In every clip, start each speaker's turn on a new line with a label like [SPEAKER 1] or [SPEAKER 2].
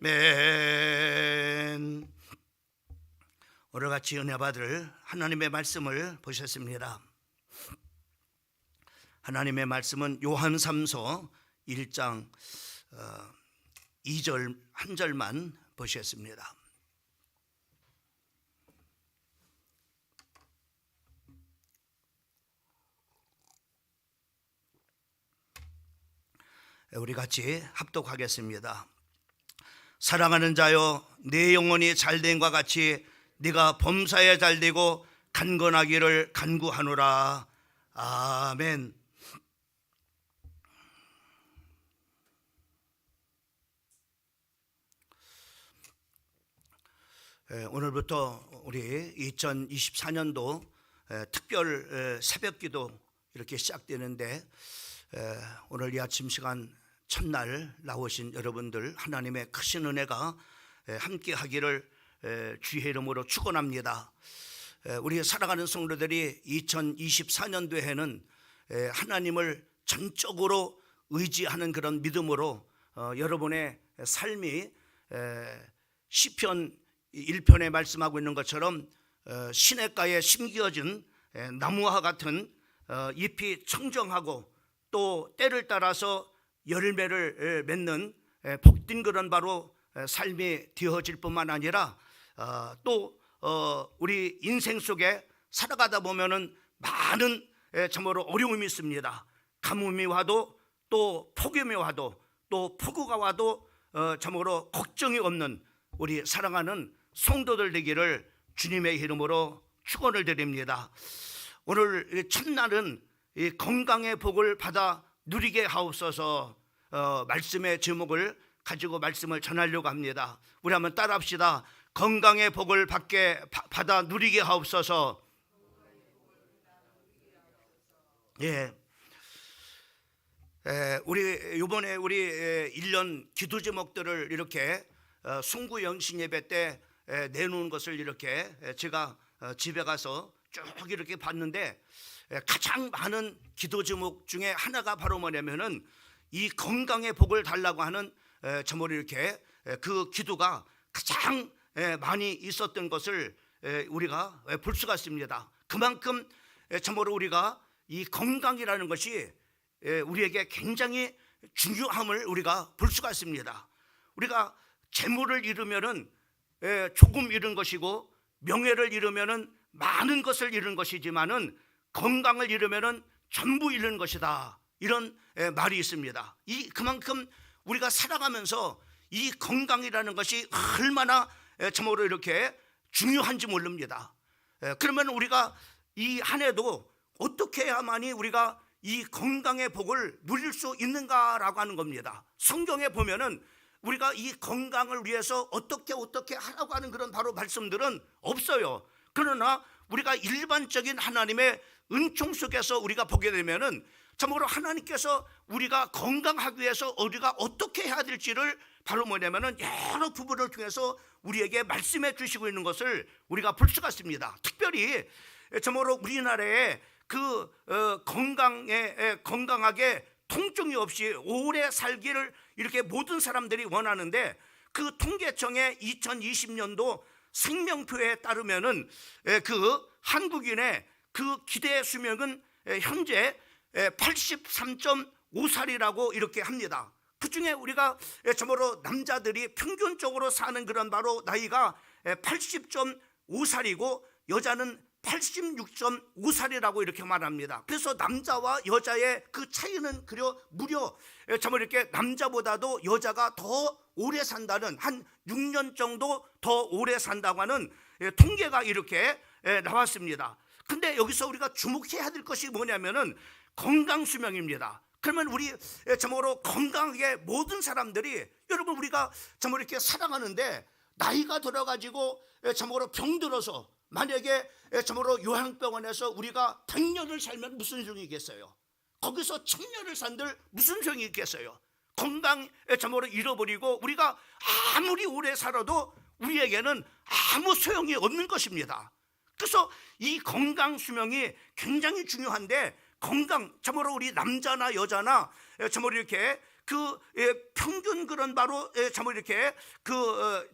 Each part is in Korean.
[SPEAKER 1] 아멘. 오늘 같이 은혜 받을 하나님의 말씀을 보셨습니다. 하나님의 말씀은 요한3서 1장 2절 한 절만 보셨습니다. 우리 같이 합독하겠습니다. 사랑하는 자여, 내 영혼이 잘됨과 같이 네가 범사에 잘되고 간건하기를 간구하노라. 아멘. 오늘부터 우리 2024년도 특별 새벽기도 이렇게 시작되는데, 오늘 이 아침 시간 첫날 나오신 여러분들 하나님의 크신 은혜가 함께 하기를 주의 이름으로 축원합니다. 우리 살아가는 성도들이 2024년도에는 하나님을 전적으로 의지하는 그런 믿음으로 여러분의 삶이 시편 1편에 말씀하고 있는 것처럼 시냇가에 심겨진 나무와 같은 잎이 청정하고 또 때를 따라서 열매를 맺는 복된 그런 바로 삶이 되어질 뿐만 아니라 또 우리 인생 속에 살아가다 보면은 많은 참으로 어려움이 있습니다. 가뭄이 와도 또 폭염이 와도 또 폭우가 와도 참으로 걱정이 없는 우리 사랑하는 성도들 되기를 주님의 이름으로 축원을 드립니다. 오늘 첫날은 이 건강의 복을 받아 누리게 하옵소서 말씀의 제목을 가지고 말씀을 전하려고 합니다. 우리 한번 따라합시다. 건강의 복을 받아 누리게 하옵소서. 예. 우리 이번에 우리 1년 기도 제목들을 이렇게 송구 영신 예배 때 내놓은 것을 이렇게 제가 집에 가서 쭉 이렇게 봤는데, 가장 많은 기도 제목 중에 하나가 바로 뭐냐면은 이 건강의 복을 달라고 하는 저모로 이렇게 그 기도가 가장 많이 있었던 것을 우리가 볼 수가 있습니다. 그만큼 저모로 우리가 이 건강이라는 것이 우리에게 굉장히 중요함을 우리가 볼 수가 있습니다. 우리가 재물을 잃으면은 조금 잃은 것이고, 명예를 잃으면은 많은 것을 잃은 것이지만은 건강을 잃으면은 전부 잃는 것이다, 이런 말이 있습니다. 그만큼 우리가 살아가면서 이 건강이라는 것이 얼마나 참으로 이렇게 중요한지 모릅니다. 그러면 우리가 이 한 해도 어떻게 해야만이 우리가 이 건강의 복을 누릴 수 있는가라고 하는 겁니다. 성경에 보면은 우리가 이 건강을 위해서 어떻게 하라고 하는 그런 바로 말씀들은 없어요. 그러나 우리가 일반적인 하나님의 은총 속에서 우리가 보게 되면은 참으로 하나님께서 우리가 건강하기 위해서 우리가 어떻게 해야 될지를 바로 뭐냐면은 여러 부분을 통해서 우리에게 말씀해 주시고 있는 것을 우리가 볼 수가 있습니다. 특별히 참으로 우리나라에 그 건강하게 통증이 없이 오래 살기를 이렇게 모든 사람들이 원하는데, 그 통계청의 2020년도 생명표에 따르면은 그 한국인의 그 기대 수명은 현재 83.5살이라고 이렇게 합니다. 그 중에 우리가 참으로 남자들이 평균적으로 사는 그런 바로 나이가 80.5살이고 여자는 86.5살이라고 이렇게 말합니다. 그래서 남자와 여자의 그 차이는 무려 참으로 이렇게 남자보다도 여자가 더 오래 산다는, 한 6년 정도 더 오래 산다고 하는 통계가 이렇게 나왔습니다. 근데 여기서 우리가 주목해야 될 것이 뭐냐면은 건강 수명입니다. 그러면 우리 참으로 건강하게 모든 사람들이, 여러분 우리가 참으로 이렇게 살아가는데 나이가 들어가지고 참으로 병들어서 만약에 참으로 요양병원에서 우리가 100년을 살면 무슨 소용이 있겠어요? 거기서 1000년을 산들 무슨 소용이 있겠어요? 건강 참으로 잃어버리고 우리가 아무리 오래 살아도 우리에게는 아무 소용이 없는 것입니다. 그래서 이 건강 수명이 굉장히 중요한데, 건강 참으로 우리 남자나 여자나 참으로 이렇게 평균 그런 바로 참으로 이렇게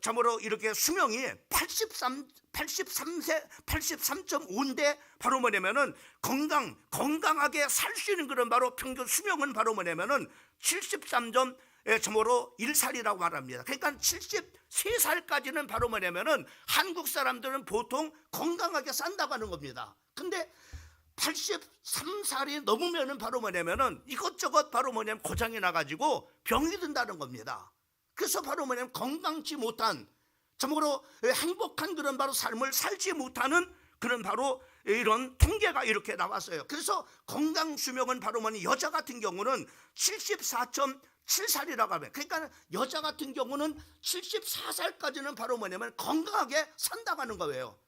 [SPEAKER 1] 참으로 이렇게 수명이 83.5인데 바로 뭐냐면은 건강하게 살 수 있는 그런 바로 평균 수명은 바로 뭐냐면은 73.참으로 1살이라고 말합니다. 그러니까 73살까지는 바로 뭐냐면은 한국 사람들은 보통 건강하게 산다고 하는 겁니다. 근데 83살이 넘으면은 바로 뭐냐면은 이것저것 바로 뭐냐면 고장이 나가지고 병이 든다는 겁니다. 그래서 바로 뭐냐면 건강치 못한 참으로 행복한 그런 바로 삶을 살지 못하는 그런 바로 이런 통계가 이렇게 나왔어요. 그래서 건강 수명은 바로 뭐냐 여자 같은 경우는 74.7살이라고 하면, 그러니까 여자 같은 경우는 74살까지는 바로 뭐냐면 건강하게 산다고 하는 거예요.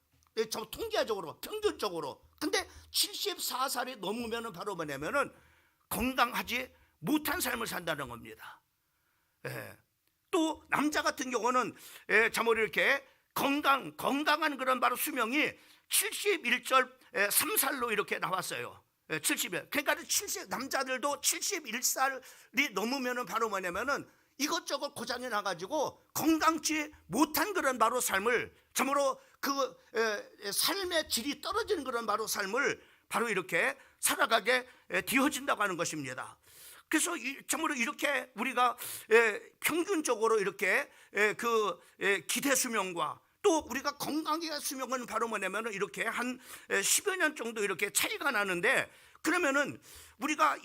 [SPEAKER 1] 저 통계적으로 평균적으로. 근데 74살이 넘으면은 바로 뭐냐면은 건강하지 못한 삶을 산다는 겁니다. 또 남자 같은 경우는 참으로 이렇게 건강한 그런 바로 수명이 71.3살로 이렇게 나왔어요. 71. 그러니까 남자들도 71살이 넘으면은 바로 뭐냐면은 이것저것 고장이 나가지고 건강치 못한 그런 바로 삶을 참으로 삶의 질이 떨어지는 그런 바로 삶을 바로 이렇게 살아가게 되어진다고 하는 것입니다. 그래서 참으로 이렇게 우리가 평균적으로 이렇게 기대 수명과 또 우리가 건강의 수명은 바로 뭐냐면은 이렇게 한 10여 년 정도 이렇게 차이가 나는데, 그러면은 우리가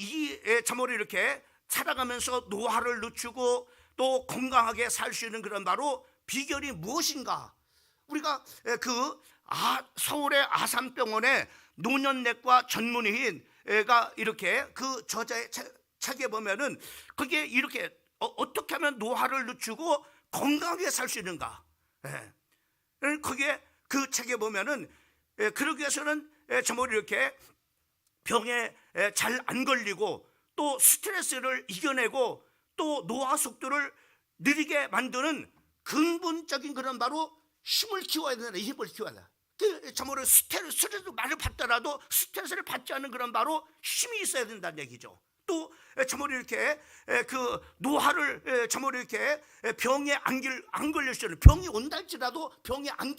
[SPEAKER 1] 참으로 이렇게 살아가면서 노화를 늦추고 또 건강하게 살 수 있는 그런 바로 비결이 무엇인가? 우리가 서울의 아산병원의 노년내과 전문의가 이렇게 그 저자의 책에 보면은 그게 이렇게 어떻게 하면 노화를 늦추고 건강하게 살 수 있는가? 거기에 그 책에 보면은 그러기 위해서는 참으로 이렇게 병에 잘 안 걸리고 또 스트레스를 이겨내고 또 노화 속도를 느리게 만드는 근본적인 그런 바로 힘을 키워야 된다. 힘을 키워야 된다. 참으로 스트레스 많이 받더라도 스트레스를 받지 않는 그런 바로 힘이 있어야 된다는 얘기죠. 또 참으로 이렇게 노화를 참으로 이렇게 병에 안 걸릴 수 있는, 병이 온다 할지라도 병에 안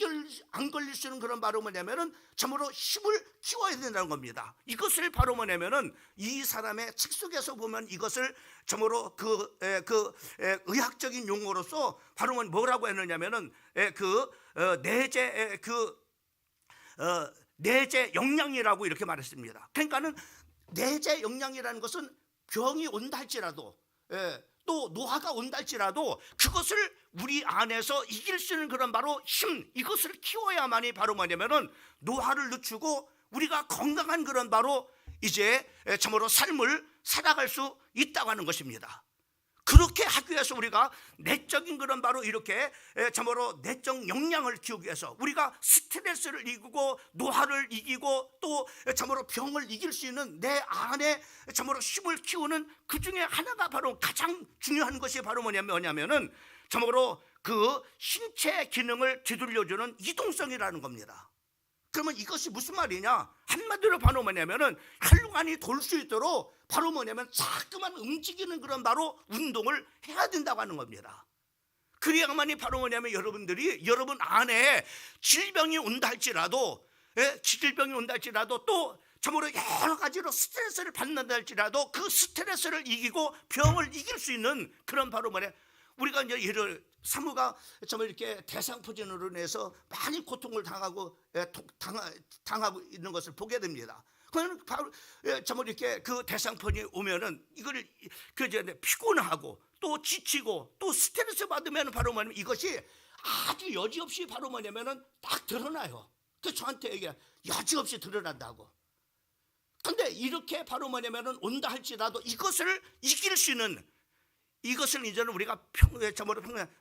[SPEAKER 1] 걸릴 수 있는 그런 바로 뭐냐면은 참으로 힘을 키워야 된다는 겁니다. 이것을 바로 뭐냐면은 이 사람의 책 속에서 보면 이것을 참으로 의학적인 용어로서 바로 뭐라고 했느냐면은 내재 역량이라고 이렇게 말했습니다. 그러니까는 내재 역량이라는 것은 병이 온다 할지라도 또 노화가 온다 할지라도 그것을 우리 안에서 이길 수 있는 그런 바로 힘, 이것을 키워야만이 바로 뭐냐면은 노화를 늦추고 우리가 건강한 그런 바로 이제 참으로 삶을 살아갈 수 있다고 하는 것입니다. 그렇게 하기 위해서 우리가 내적인 그런 바로 이렇게 참으로 내적 역량을 키우기 위해서 우리가 스트레스를 이기고 노화를 이기고 또 참으로 병을 이길 수 있는 내 안에 참으로 힘을 키우는 그 중에 하나가 바로 가장 중요한 것이 바로 뭐냐면은 참으로 그 신체 기능을 되돌려주는 이동성이라는 겁니다. 그러면 이것이 무슨 말이냐? 한마디로 바로 뭐냐면은 혈관이 돌 수 있도록 바로 뭐냐면 자꾸만 움직이는 그런 바로 운동을 해야 된다고 하는 겁니다. 그래야만이 바로 뭐냐면 여러분들이 여러분 안에 질병이 온다 할지라도 또 참으로 여러 가지로 스트레스를 받는다 할지라도 그 스트레스를 이기고 병을 이길 수 있는 그런 바로 우리가 이제 사무가 정말 이렇게 대상포진으로 인해서 많이 고통을 당하고 있는 것을 보게 됩니다. 그러면 바로 정말 이렇게 그 대상포진이 오면은 이거를 피곤하고 또 지치고 또 스트레스 받으면 바로 뭐냐면 이것이 아주 여지없이 바로 뭐냐면은 딱 드러나요. 그 저한테 얘기해 여지없이 드러난다고. 근데 이렇게 바로 뭐냐면은 온다 할지라도 이것을 이길 수 있는, 이것을 이제는 우리가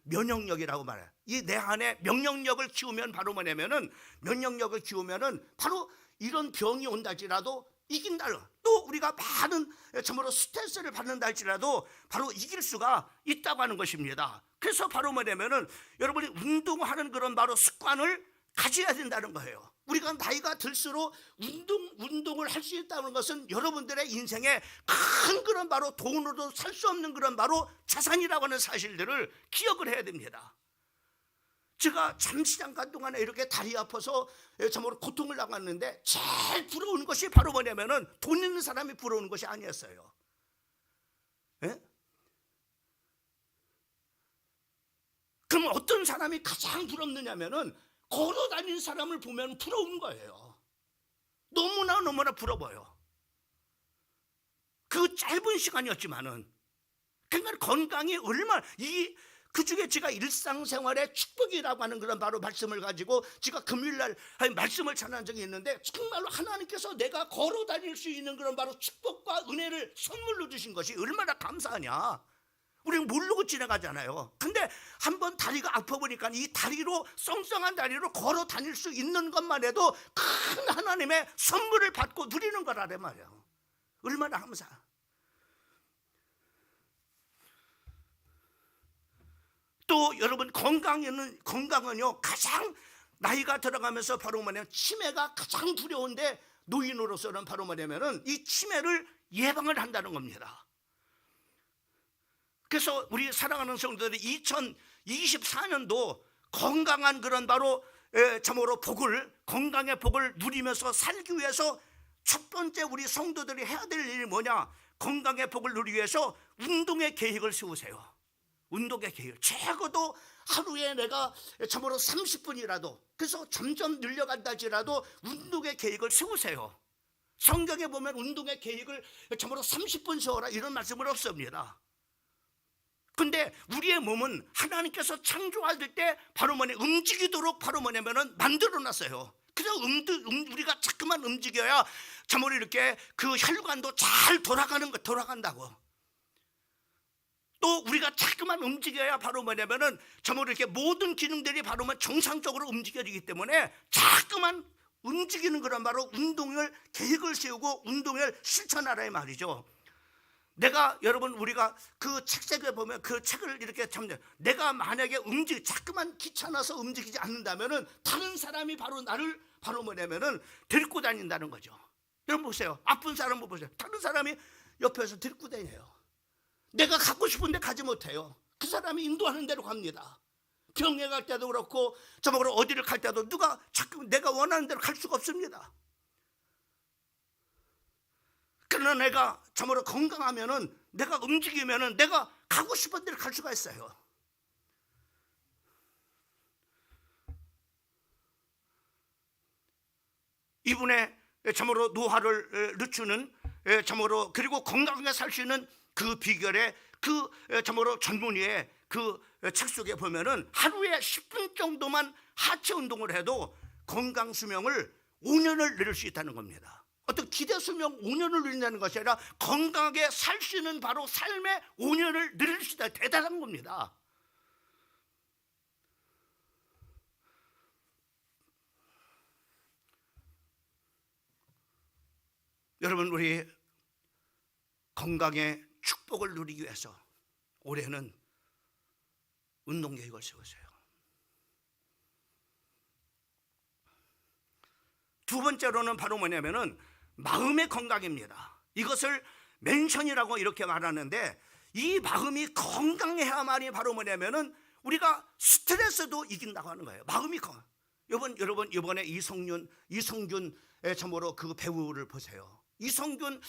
[SPEAKER 1] 면역력이라고 말해요. 이 내 안에 면역력을 키우면 바로 뭐냐면은 면역력을 키우면은 바로 이런 병이 온다 할지라도 이긴다. 또 우리가 많은 참으로 스트레스를 받는다 할지라도 바로 이길 수가 있다고 하는 것입니다. 그래서 바로 뭐냐면은 여러분이 운동하는 그런 바로 습관을 가져야 된다는 거예요. 우리가 나이가 들수록 운동을 할 수 있다는 것은 여러분들의 인생에 큰 그런 바로 돈으로도 살 수 없는 그런 바로 자산이라고 하는 사실들을 기억을 해야 됩니다. 제가 잠시 잠깐 동안에 이렇게 다리 아파서 참으로 고통을 당했는데 제일 부러운 것이 바로 뭐냐면은 돈 있는 사람이 부러운 것이 아니었어요. 예? 그럼 어떤 사람이 가장 부럽느냐면은 걸어 다니는 사람을 보면 부러운 거예요. 너무나 부러워요. 그 짧은 시간이었지만은 그러니까 건강이 얼마나 그 중에 제가 일상생활의 축복이라고 하는 그런 바로 말씀을 가지고 제가 금요일날 말씀을 전한 적이 있는데 정말로 하나님께서 내가 걸어 다닐 수 있는 그런 바로 축복과 은혜를 선물로 주신 것이 얼마나 감사하냐. 우리는 모르고 지나가잖아요. 근데 한번 다리가 아파 보니까 이 다리로 썽썽한 다리로 걸어 다닐 수 있는 것만 해도 큰 하나님의 선물을 받고 누리는 거라란 말이에요. 얼마나 감사. 또 여러분 건강은요 가장 나이가 들어가면서 바로 뭐냐면 치매가 가장 두려운데 노인으로서는 바로 뭐냐면은 이 치매를 예방을 한다는 겁니다. 그래서 우리 사랑하는 성도들이 2024년도 건강한 그런 바로 참으로 건강의 복을 누리면서 살기 위해서 첫 번째 우리 성도들이 해야 될 일이 뭐냐? 건강의 복을 누리기 위해서 운동의 계획을 세우세요. 운동의 계획. 최고도 하루에 내가 참으로 30분이라도 그래서 점점 늘려간다 할지라도 운동의 계획을 세우세요. 성경에 보면 운동의 계획을 참으로 30분 세워라 이런 말씀은 없습니다. 근데 우리의 몸은 하나님께서 창조할 때 바로 움직이도록 바로 뭐냐면은 만들어 놨어요. 그래서 우리가 자꾸만 움직여야 참으로 이렇게 그 혈관도 잘 돌아간다고. 또 우리가 자꾸만 움직여야 바로 뭐냐면은 참으로 이렇게 모든 기능들이 바로 정상적으로 움직여지기 때문에 자꾸만 움직이는 그런 바로 운동을 계획을 세우고 운동을 실천하라 이 말이죠. 여러분 우리가 그 책색에 보면 그 책을 이렇게 내가 만약에 자꾸만 귀찮아서 움직이지 않는다면은 다른 사람이 바로 나를 바로 뭐냐면은 데리고 다닌다는 거죠. 여러분 보세요. 아픈 사람 보세요. 다른 사람이 옆에서 데리고 다녀요. 내가 가고 싶은데 가지 못해요. 그 사람이 인도하는 대로 갑니다. 병에 갈 때도 그렇고 저먹으러 어디를 갈 때도 자꾸 내가 원하는 대로 갈 수가 없습니다. 그러나 내가 참으로 건강하면은 내가 움직이면은 내가 가고 싶은 데를 갈 수가 있어요. 이분의 참으로 노화를 늦추는 참으로 그리고 건강하게 살 수 있는 그 비결의 그 참으로 전문의의 그 책 속에 보면은 하루에 10분 정도만 하체 운동을 해도 건강 수명을 5년을 누릴 수 있다는 겁니다. 어떤 기대 수명 5년을 누린다는 것이 아니라 건강하게 살 수 있는 바로 삶의 5년을 누릴 수 있다. 대단한 겁니다. 여러분 우리 건강의 축복을 누리기 위해서 올해는 운동 계획을 세우세요. 두 번째로는 바로 뭐냐면은 마음의 건강입니다. 이것을 멘션이라고 이렇게 말하는데 이 마음이 건강해야만이 바로 뭐냐면은 우리가 스트레스도 이긴다고 하는 거예요. 마음이 건강. 여러분 이번에 이성균 참으로 그 배우를 보세요. 이성균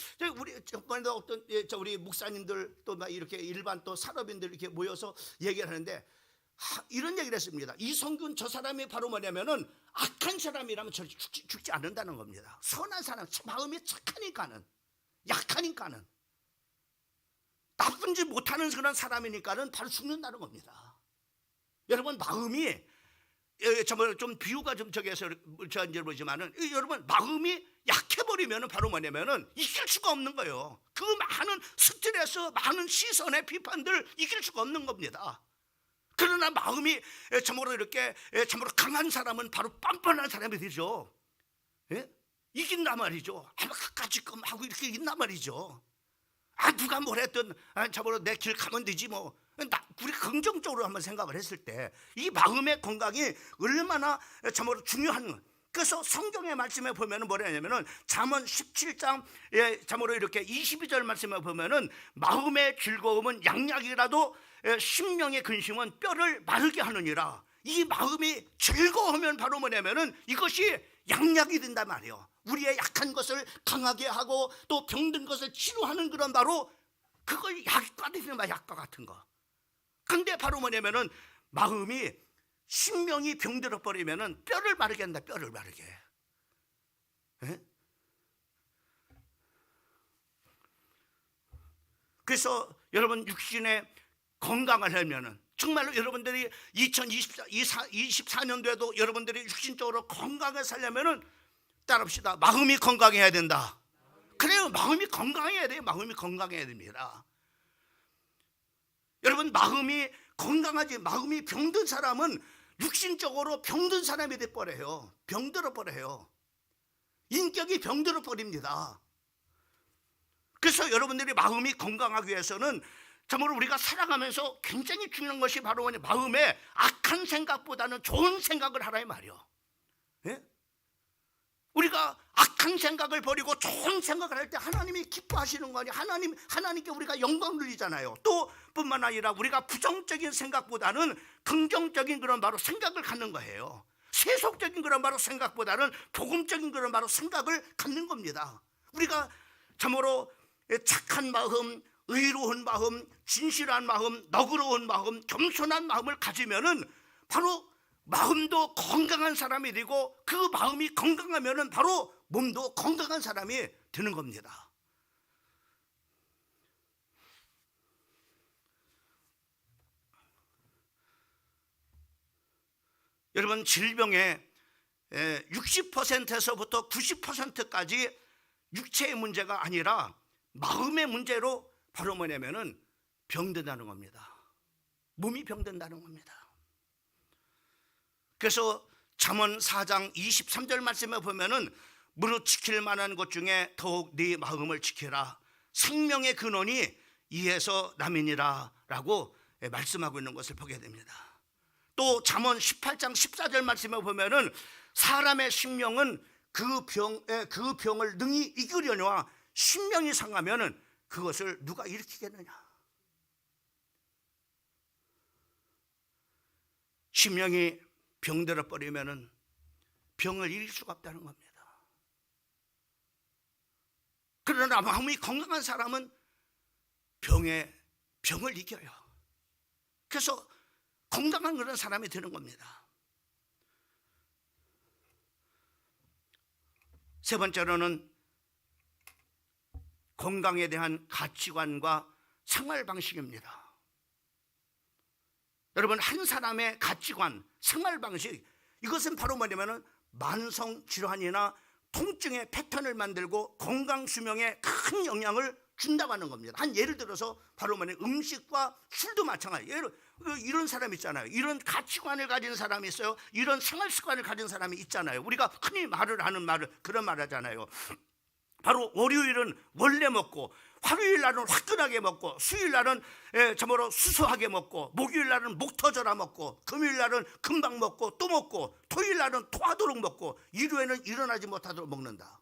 [SPEAKER 1] 우리 목사님들 또 이렇게 일반 또 산업인들 이렇게 모여서 얘기를 하는데 이런 얘기를 했습니다. 이성균 저 사람이 바로 뭐냐면은 악한 사람이라면 죽지 않는다는 겁니다. 선한 사람, 마음이 착하니까는, 약하니까는, 나쁜 짓 못하는 그런 사람이니까는 바로 죽는다는 겁니다. 여러분 마음이 좀 비유가 좀 저기에서 저한테 보지만은 여러분 마음이 약해버리면은 바로 뭐냐면은 이길 수가 없는 거예요. 그 많은 스트레스, 많은 시선의 비판들 이길 수가 없는 겁니다. 그러나 마음이 참으로 이렇게 참으로 강한 사람은 바로 뻔뻔한 사람이 되죠. 예? 이긴단 말이죠. 끝까지 하고 이렇게 이긴단 말이죠. 누가 뭘 했든 참으로 내 길 가면 되지 뭐. 우리 긍정적으로 한번 생각을 했을 때 이 마음의 건강이 얼마나 참으로 중요한. 그래서 성경의 말씀에 보면은 뭐라냐면은 잠언 17장 참으로 이렇게 22절 말씀에 보면은 마음의 즐거움은 양약이라도 심령의 근심은 뼈를 마르게 하느니라. 이 마음이 즐거우면 바로 뭐냐면은 이것이 양약이 된단 말이에요. 우리의 약한 것을 강하게 하고 또 병든 것을 치료하는 그런 바로 그걸 약과 되는 약과 같은 거. 근데 바로 뭐냐면은 마음이 심령이 병들어 버리면은 뼈를 마르게 한다. 뼈를 마르게. 에? 그래서 여러분 육신의 건강을 하면은 정말로 여러분들이 2024년도에도 여러분들이 육신적으로 건강하게 살려면은 따라합시다. 마음이 건강해야 된다. 그래요. 마음이 건강해야 돼요. 마음이 건강해야 됩니다. 여러분 마음이 건강하지 마음이 병든 사람은 육신적으로 병든 사람이 돼버려요. 병들어 버려요. 인격이 병들어 버립니다. 그래서 여러분들이 마음이 건강하기 위해서는 참으로 우리가 살아가면서 굉장히 중요한 것이 바로 마음에 악한 생각보다는 좋은 생각을 하라 이 말이요. 예? 우리가 악한 생각을 버리고 좋은 생각을 할 때 하나님이 기뻐하시는 거 아니에요. 하나님께 우리가 영광 돌리잖아요. 또 뿐만 아니라 우리가 부정적인 생각보다는 긍정적인 그런 바로 생각을 갖는 거예요. 세속적인 그런 바로 생각보다는 복음적인 그런 바로 생각을 갖는 겁니다. 우리가 참으로 착한 마음, 의로운 마음, 진실한 마음, 너그러운 마음, 겸손한 마음을 가지면은 바로 마음도 건강한 사람이 되고 그 마음이 건강하면은 바로 몸도 건강한 사람이 되는 겁니다. 여러분 질병의 60%에서부터 90%까지 육체의 문제가 아니라 마음의 문제로 바로 뭐냐면은 병든다는 겁니다. 몸이 병든다는 겁니다. 그래서 잠언 4장 23절 말씀에 보면은 무릇 지킬 만한 것 중에 더욱 네 마음을 지키라. 생명의 근원이 이에서 남이니라 라고 말씀하고 있는 것을 보게 됩니다. 또 잠언 18장 14절 말씀에 보면은 사람의 심령은 그 병을 능히 이기려니와 심령이 상하면은 그것을 누가 일으키겠느냐. 심령이 병들어 버리면은 병을 이길 수가 없다는 겁니다. 그러나 마음이 건강한 사람은 병을 이겨요. 그래서 건강한 그런 사람이 되는 겁니다. 세 번째로는 건강에 대한 가치관과 생활 방식입니다. 여러분 한 사람의 가치관, 생활 방식 이것은 바로 뭐냐면은 만성 질환이나 통증의 패턴을 만들고 건강 수명에 큰 영향을 준다고 하는 겁니다. 한 예를 들어서 바로 뭐냐면 음식과 술도 마찬가지예요. 이런 사람 있잖아요. 이런 가치관을 가진 사람이 있어요. 이런 생활 습관을 가진 사람이 있잖아요. 우리가 흔히 말을 하는 그런 말 하잖아요. 바로 월요일은 원래 먹고 화요일 날은 화끈하게 먹고 수요일 날은 참으로 수수하게 먹고 목요일 날은 목 터져라 먹고 금요일 날은 금방 먹고 또 먹고 토요일 날은 토하도록 먹고 일요일에는 일어나지 못하도록 먹는다.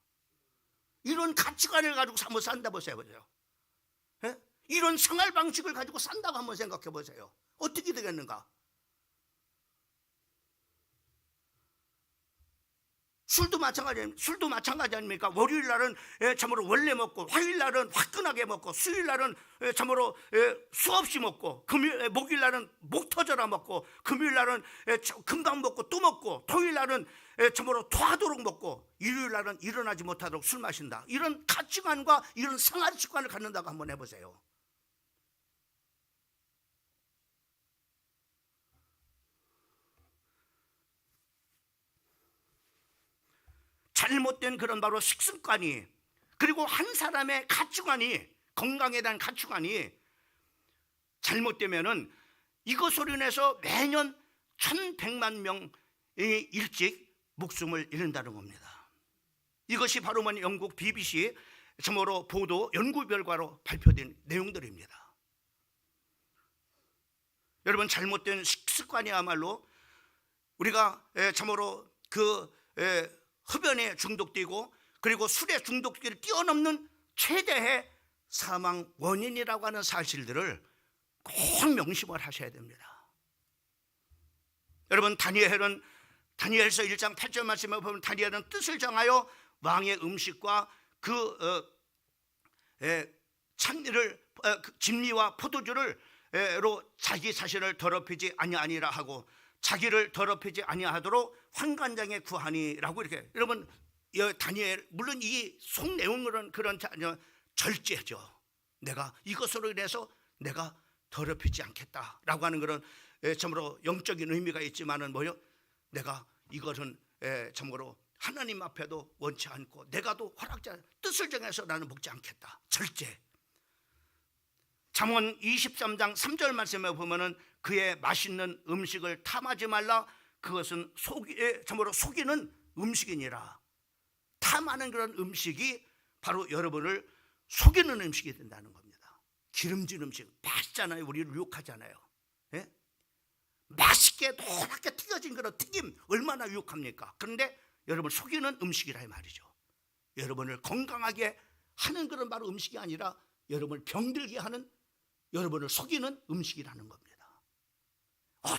[SPEAKER 1] 이런 가치관을 가지고 한번 산다 보세요. 예? 이런 생활 방식을 가지고 산다고 한번 생각해 보세요. 어떻게 되겠는가? 술도 마찬가지 아닙니까? 월요일 날은 참으로 원래 먹고 화요일 날은 화끈하게 먹고 수요일 날은 참으로 수없이 먹고 목요일 날은 목 터져라 먹고 금요일 날은 금방 먹고 또 먹고 토요일 날은 참으로 토하도록 먹고 일요일 날은 일어나지 못하도록 술 마신다. 이런 가치관과 이런 생활 습관을 갖는다고 한번 해보세요. 잘못된 그런 바로 식습관이 그리고 한 사람의 가치관이 건강에 대한 가치관이 잘못되면은 이것으로 인해서 매년 1,100만 명이 일찍 목숨을 잃는다는 겁니다. 이것이 바로 영국 BBC 참으로 보도 연구 결과로 발표된 내용들입니다. 여러분, 잘못된 식습관이야말로 우리가 참으로 그 흡연에 중독되고 그리고 술에 중독되기를 뛰어넘는 최대의 사망 원인이라고 하는 사실들을 꼭 명심을 하셔야 됩니다. 여러분, 다니엘서 1장 8절 말씀에 보면 다니엘은 뜻을 정하여 왕의 음식과 진미와 포도주를 로 자기 자신을 더럽히지 아니하니라 하고 자기를 더럽히지 아니하도록 환관장에 구하니라고 이렇게. 여러분, 다니엘 물론 이 속 내용은 그런 절제죠. 내가 이것으로 인해서 내가 더럽히지 않겠다라고 하는 그런 참으로 영적인 의미가 있지만은 뭐요? 내가 이것은 참으로 하나님 앞에도 원치 않고 내가도 허락자 뜻을 정해서 나는 먹지 않겠다. 절제. 잠언 23장 3절 말씀에 보면은 그의 맛있는 음식을 탐하지 말라. 그것은 참으로 속이는 음식이니라. 탐하는 그런 음식이 바로 여러분을 속이는 음식이 된다는 겁니다. 기름진 음식 맛있잖아요. 우리를 유혹하잖아요. 예? 맛있게 노랗게 튀겨진 그런 튀김 얼마나 유혹합니까? 그런데 여러분을 속이는 음식이라 이 말이죠. 여러분을 건강하게 하는 그런 바로 음식이 아니라 여러분을 병들게 하는, 여러분을 속이는 음식이라는 겁니다.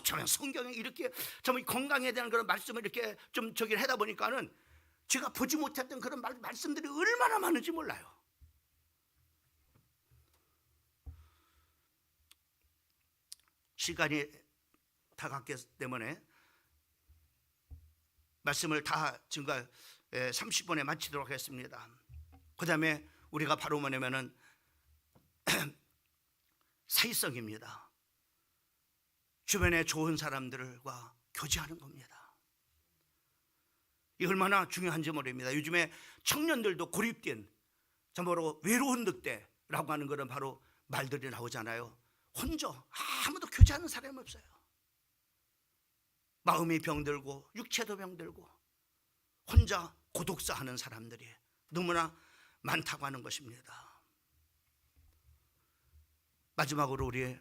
[SPEAKER 1] 저는 성경에 이렇게 참 건강에 대한 그런 말씀을 이렇게 좀 하다 보니까는 제가 보지 못했던 그런 말씀들이 얼마나 많은지 몰라요. 시간이 다 갔기 때문에 말씀을 다 지금까지 30분에 마치도록 하겠습니다. 그 다음에 우리가 바로 뭐냐면은 사회성입니다. 주변에 좋은 사람들과 교제하는 겁니다. 이 얼마나 중요한지 모릅니다. 요즘에 청년들도 고립된 참으로 외로운 늑대라고 하는 그런 바로 말들이 나오잖아요. 혼자 아무도 교제하는 사람이 없어요. 마음이 병들고 육체도 병들고 혼자 고독사하는 사람들이 너무나 많다고 하는 것입니다. 마지막으로 우리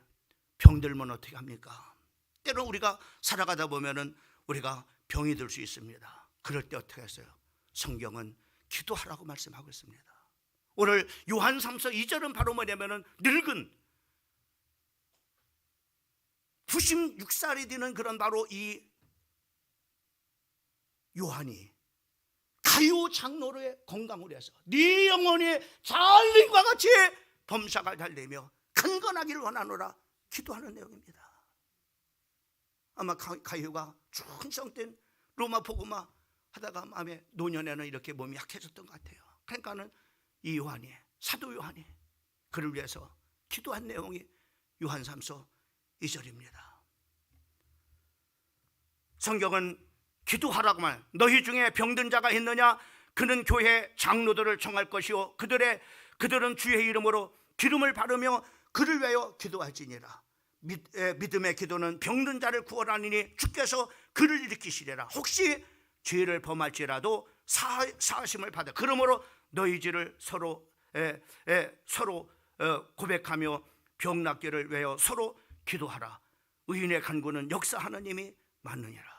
[SPEAKER 1] 병들면 어떻게 합니까? 때로 우리가 살아가다 보면은 우리가 병이 들 수 있습니다. 그럴 때 어떻게 했어요? 성경은 기도하라고 말씀하고 있습니다. 오늘 요한 3서 2절은 바로 뭐냐면은 늙은 96살이 되는 그런 바로 이 요한이 가요 장로의 건강을 위해서 네 영혼이 잘림과 같이 범사가 달리며 강건하기를 원하노라 기도하는 내용입니다. 아마 가요가 충성된 로마 복음화 하다가 마음에 노년에는 이렇게 몸이 약해졌던 것 같아요. 그러니까는 이 요한이, 사도 요한이 그를 위해서 기도한 내용이 요한 3서 2절입니다. 성경은 기도하라고 말. 너희 중에 병든 자가 있느냐? 그는 교회 장로들을 청할 것이요 그들은 주의 이름으로 기름을 바르며 그를 위하여 기도할지니라. 믿음의 기도는 병든 자를 구원하니니 주께서 그를 일으키시리라. 혹시 죄를 범할지라도 사하심을 받아. 그러므로 너희 죄를 서로 고백하며 병 낫기를 위하여 서로 기도하라. 의인의 간구는 역사하는 힘이 많느니라.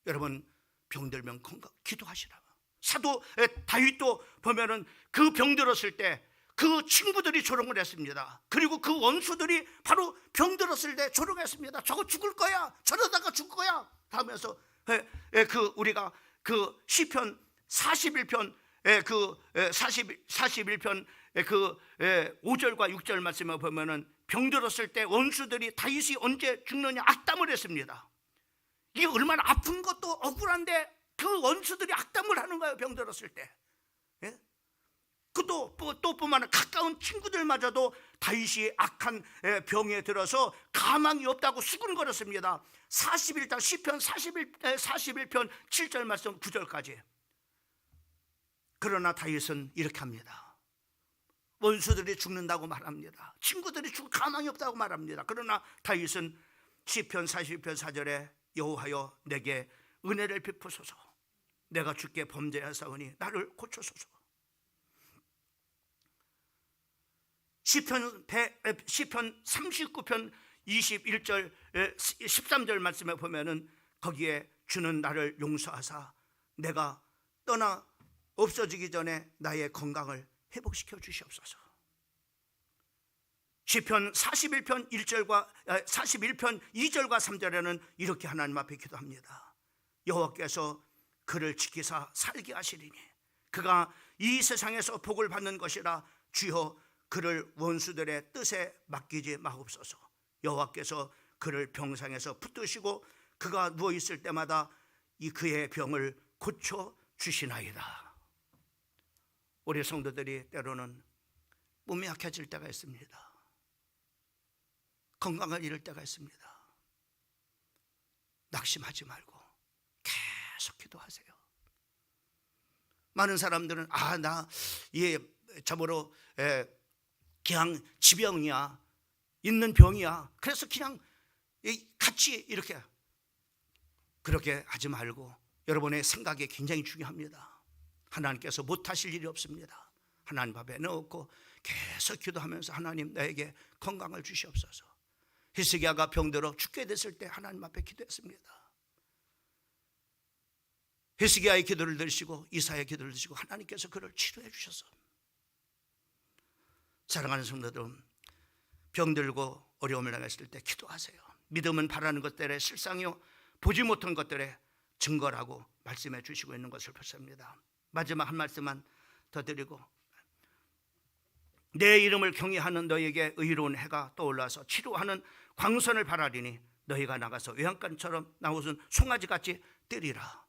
[SPEAKER 1] 여러분, 병들면 기도하시라. 사도 다윗도 보면은 그 병들었을 때 그 친구들이 조롱을 했습니다. 그리고 그 원수들이 바로 병들었을 때 조롱했습니다. 저거 죽을 거야, 저러다가 죽을 거야 하면서 우리가 그 시편 41편 41편 5절과 6절 말씀을 보면은 병들었을 때 원수들이 다윗이 언제 죽느냐 악담을 했습니다. 이게 얼마나 아픈 것도 억울한데 그 원수들이 악담을 하는 거예요. 병들었을 때. 예? 또 뿐만 아니라 가까운 친구들마저도 다윗이 악한 병에 들어서 가망이 없다고 수군거렸습니다. 41장 시편 41편 7절 말씀 9절까지. 그러나 다윗은 이렇게 합니다. 원수들이 죽는다고 말합니다. 친구들이 죽을 가망이 없다고 말합니다. 그러나 다윗은 시편 41편 4절에 여호와여 내게 은혜를 베푸소서. 내가 주께 범죄하사오니 나를 고쳐소서. 시편 39편 21절 13절 말씀에 보면은 거기에 주는 나를 용서하사 내가 떠나 없어지기 전에 나의 건강을 회복시켜 주시옵소서. 시편 41편 1절과 41편 2절과 3절에는 이렇게 하나님 앞에 기도합니다. 여호와께서 그를 지키사 살게 하시리니 그가 이 세상에서 복을 받는 것이라 주여 그를 원수들의 뜻에 맡기지 마옵소서. 여호와께서 그를 병상에서 붙드시고 그가 누워 있을 때마다 이 그의 병을 고쳐 주시나이다. 우리 성도들이 때로는 몸이 약해질 때가 있습니다. 건강을 잃을 때가 있습니다. 낙심하지 말고 계속 기도하세요. 많은 사람들은 저보로 그냥 지병이야, 있는 병이야, 그래서 그냥 같이 이렇게 그렇게 하지 말고 여러분의 생각이 굉장히 중요합니다. 하나님께서 못하실 일이 없습니다. 하나님 앞에 넣고 계속 기도하면서 하나님 나에게 건강을 주시옵소서. 히스기야가 병들어 죽게 됐을 때 하나님 앞에 기도했습니다. 히스기야의 기도를 들으시고 이사야의 기도를 들으시고 하나님께서 그를 치료해 주셔서. 사랑하는 성도들, 병들고 어려움을 당했을 때 기도하세요. 믿음은 바라는 것들의 실상이요 보지 못한 것들의 증거라고 말씀해 주시고 있는 것을 보십니다. 마지막 한 말씀만 더 드리고, 내 이름을 경외하는 너에게 의로운 해가 떠올라서 치료하는 광선을 바라리니 너희가 나가서 외양간처럼 나오는 송아지같이 뛰리라.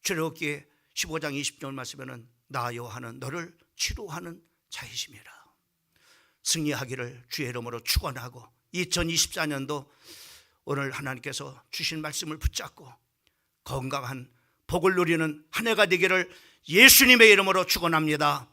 [SPEAKER 1] 출애굽기 15장 20절 말씀에는 나 여호와는 너를 치료하는 자이심이라. 승리하기를 주의 이름으로 축원하고 2024년도 오늘 하나님께서 주신 말씀을 붙잡고 건강한 복을 누리는 한 해가 되기를 예수님의 이름으로 축원합니다.